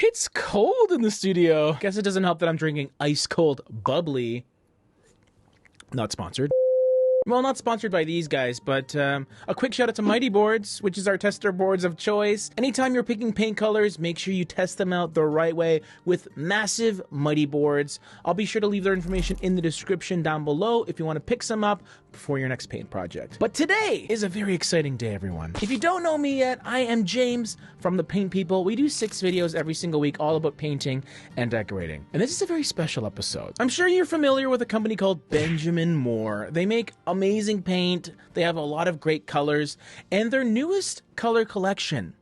It's cold in the studio. Guess it doesn't help that I'm drinking ice cold bubbly. Not sponsored. Well, not sponsored by these guys, but a quick shout out to Mighty Boards, which is our tester boards of choice. Anytime you're picking paint colors, make sure you test them out the right way with massive Mighty Boards. I'll be sure to leave their information in the description down below if you want to pick some up before your next paint project. But today is a very exciting day, everyone. If you don't know me yet, I am James from The Paint People. We do 6 videos every single week all about painting and decorating. And this is a very special episode. I'm sure you're familiar with a company called Benjamin Moore. They make amazing paint, they have a lot of great colors, and their newest color collection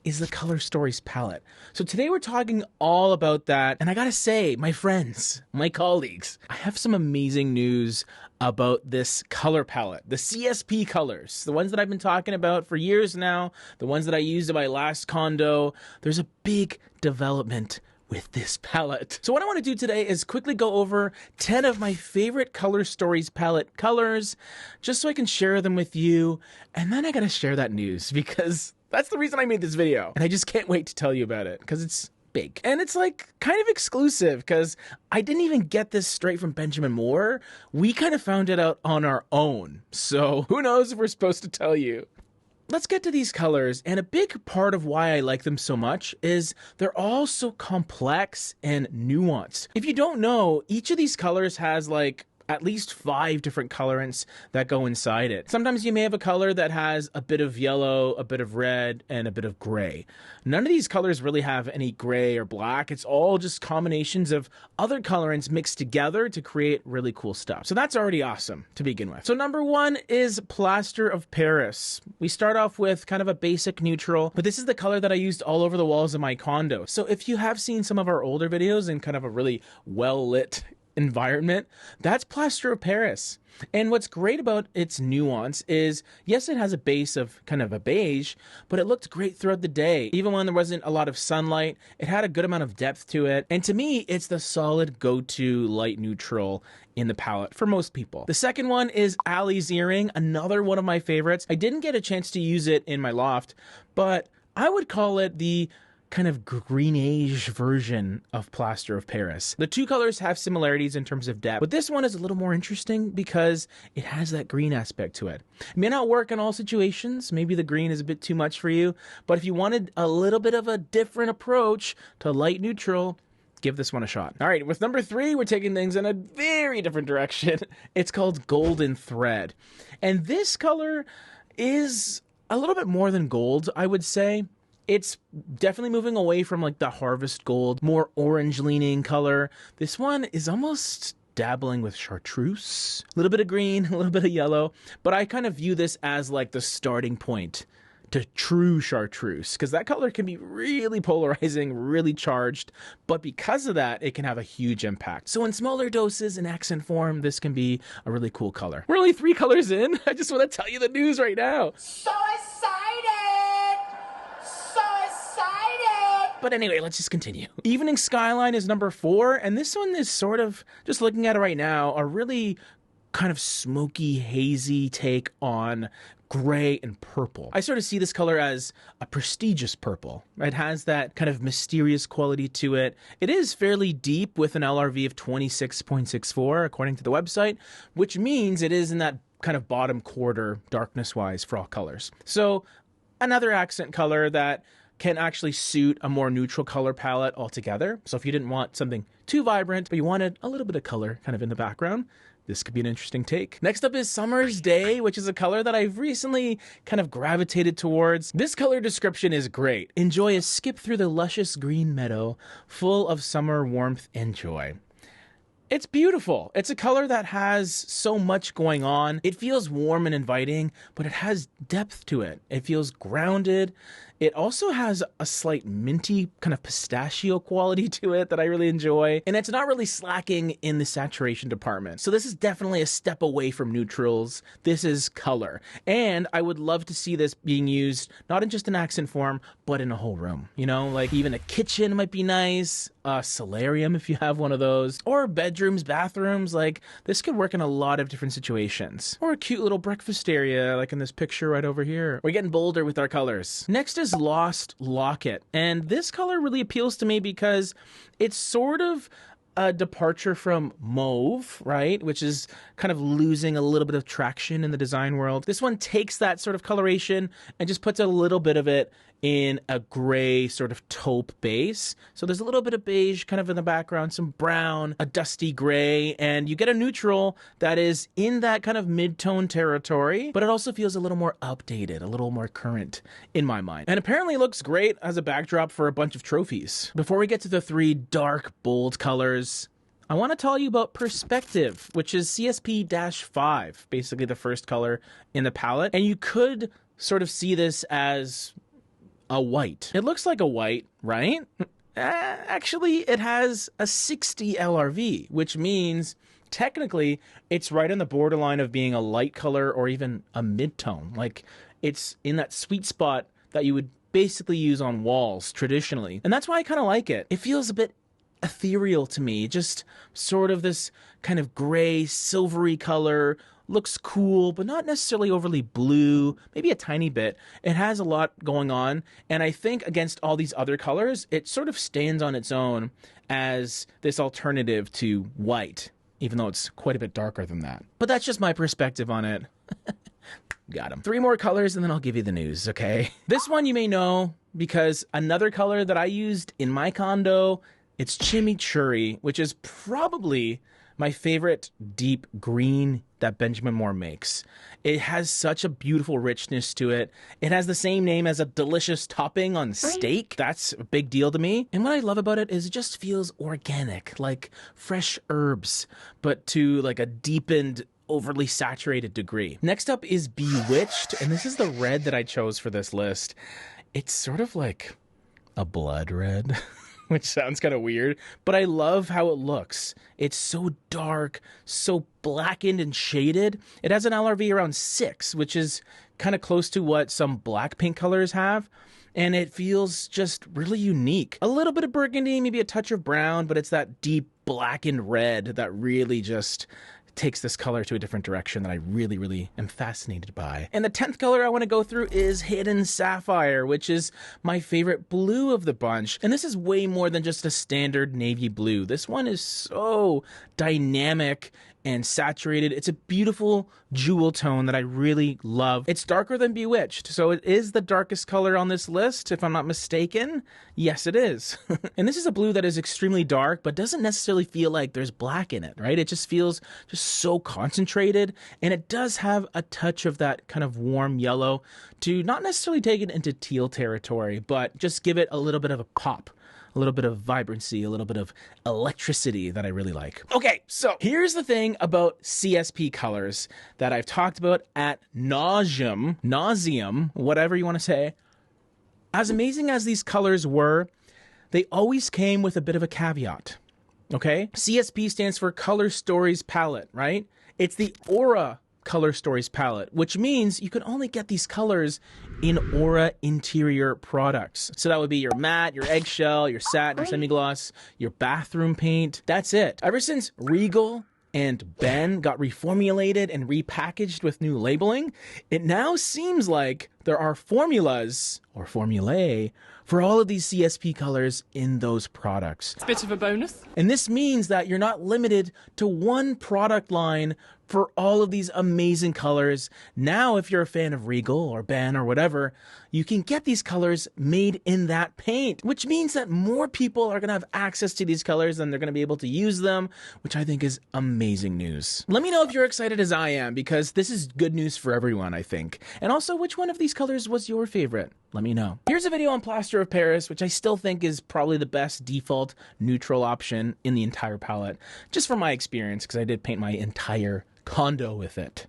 is the Color Stories palette. So today we're talking all about that, and I gotta say, my friends, my colleagues, I have some amazing news about this color palette, the CSP colors, the ones that I've been talking about for years now, the ones that I used in my last condo. There's a big development with this palette. So what I want to do today is quickly go over 10 of my favorite Color Stories palette colors, just so I can share them with you. And then I gotta share that news because that's the reason I made this video. And I just can't wait to tell you about it because it's big. And it's like kind of exclusive because I didn't even get this straight from Benjamin Moore. We kind of found it out on our own. So who knows if we're supposed to tell you. Let's get to these colors, and a big part of why I like them so much is they're all so complex and nuanced. If you don't know, each of these colors has like at least 5 different colorants that go inside it. Sometimes you may have a color that has a bit of yellow, a bit of red, and a bit of gray. None of these colors really have any gray or black. It's all just combinations of other colorants mixed together to create really cool stuff. So that's already awesome to begin with. So number 1 is Plaster of Paris. We start off with kind of a basic neutral, but this is the color that I used all over the walls of my condo. So if you have seen some of our older videos in kind of a really well-lit environment, that's Plaster of Paris. And what's great about its nuance is, yes, it has a base of kind of a beige, but it looked great throughout the day. Even when there wasn't a lot of sunlight, it had a good amount of depth to it. And to me, it's the solid go-to light neutral in the palette for most people. The second one is Allie's Earring, another one of my favorites. I didn't get a chance to use it in my loft, but I would call it the kind of greenish version of Plaster of Paris. The 2 colors have similarities in terms of depth, but this one is a little more interesting because it has that green aspect to it. It may not work in all situations. Maybe the green is a bit too much for you, but if you wanted a little bit of a different approach to light neutral, give this one a shot. All right, with number 3, we're taking things in a very different direction. It's called Golden Thread. And this color is a little bit more than gold, I would say. It's definitely moving away from like the harvest gold, more orange leaning color. This one is almost dabbling with chartreuse, a little bit of green, a little bit of yellow, but I kind of view this as like the starting point to true chartreuse, because that color can be really polarizing, really charged, but because of that, it can have a huge impact. So in smaller doses in accent form, this can be a really cool color. We're only 3 colors in. I just want to tell you the news right now. So excited! But anyway, let's just continue. Evening Skyline is number 4, and this one is sort of, just looking at it right now, a really kind of smoky, hazy take on gray and purple. I sort of see this color as a prestigious purple. It has that kind of mysterious quality to it. It is fairly deep with an LRV of 26.64, according to the website, which means it is in that kind of bottom quarter, darkness-wise, for all colors. So another accent color that can actually suit a more neutral color palette altogether. So if you didn't want something too vibrant, but you wanted a little bit of color kind of in the background, this could be an interesting take. Next up is Summer's Day, which is a color that I've recently kind of gravitated towards. This color description is great. Enjoy a skip through the luscious green meadow, full of summer warmth and joy. It's beautiful. It's a color that has so much going on. It feels warm and inviting, but it has depth to it. It feels grounded. It also has a slight minty kind of pistachio quality to it that I really enjoy. And it's not really slacking in the saturation department. So this is definitely a step away from neutrals. This is color. And I would love to see this being used, not in just an accent form, but in a whole room. You know, like even a kitchen might be nice, a solarium if you have one of those, or bedrooms, bathrooms. Like this could work in a lot of different situations. Or a cute little breakfast area like in this picture right over here. We're getting bolder with our colors. Next is is Lost Locket. And this color really appeals to me because it's sort of a departure from mauve, right? Which is kind of losing a little bit of traction in the design world. This one takes that sort of coloration and just puts a little bit of it in a gray sort of taupe base. So there's a little bit of beige kind of in the background, some brown, a dusty gray, and you get a neutral that is in that kind of mid-tone territory, but it also feels a little more updated, a little more current in my mind. And apparently looks great as a backdrop for a bunch of trophies. Before we get to the three dark, bold colors, I want to tell you about Perspective, which is CSP-5, basically the first color in the palette. And you could sort of see this as a white. It looks like a white, right? Actually, it has a 60 LRV, which means technically it's right on the borderline of being a light color or even a mid-tone. Like, it's in that sweet spot that you would basically use on walls traditionally. And that's why I kind of like it. It feels a bit ethereal to me, just sort of this kind of gray, silvery color. Looks cool, but not necessarily overly blue, maybe a tiny bit. It has a lot going on, and I think against all these other colors, it sort of stands on its own as this alternative to white, even though it's quite a bit darker than that. But that's just my perspective on it. Got him. Three more colors, and then I'll give you the news, okay? This one you may know because another color that I used in my condo, it's Chimichurri, which is probably my favorite deep green that Benjamin Moore makes. It has such a beautiful richness to it. It has the same name as a delicious topping on steak. That's a big deal to me. And what I love about it is it just feels organic, like fresh herbs, but to like a deepened, overly saturated degree. Next up is Bewitched, and this is the red that I chose for this list. It's sort of like a blood red. Which sounds kind of weird, but I love how it looks. It's so dark, so blackened and shaded. It has an LRV around 6, which is kind of close to what some black paint colors have, and it feels just really unique. A little bit of burgundy, maybe a touch of brown, but it's that deep blackened red that really just takes this color to a different direction that I really, really am fascinated by. And the 10th color I want to go through is Hidden Sapphire, which is my favorite blue of the bunch. And this is way more than just a standard navy blue. This one is so dynamic and saturated. It's a beautiful jewel tone that I really love. It's darker than Bewitched, so it is the darkest color on this list, if I'm not mistaken. Yes, it is. And this is a blue that is extremely dark, but doesn't necessarily feel like there's black in it, right? It just feels just so concentrated, and it does have a touch of that kind of warm yellow to not necessarily take it into teal territory, but just give it a little bit of a pop. A little bit of vibrancy, a little bit of electricity that I really like. Okay, so here's the thing about CSP colors that I've talked about at nauseum, whatever you want to say. As amazing as these colors were, they always came with a bit of a caveat, okay? CSP stands for Color Stories Palette, right? It's the Aura Color Stories palette, which means you can only get these colors in Aura interior products. So that would be your matte, your eggshell, your satin, your semi-gloss, your bathroom paint. That's it. Ever since Regal and Ben got reformulated and repackaged with new labeling, it now seems like there are formulas or formulae for all of these CSP colors in those products. It's a bit of a bonus. And this means that you're not limited to one product line for all of these amazing colors. Now, if you're a fan of Regal or Ben or whatever, you can get these colors made in that paint, which means that more people are going to have access to these colors and they're going to be able to use them, which I think is amazing news. Let me know if you're excited as I am, because this is good news for everyone, I think. And also, which one of these colors was your favorite? Let me know. Here's a video on Plaster of Paris, which I still think is probably the best default neutral option in the entire palette, just from my experience, because I did paint my entire condo with it.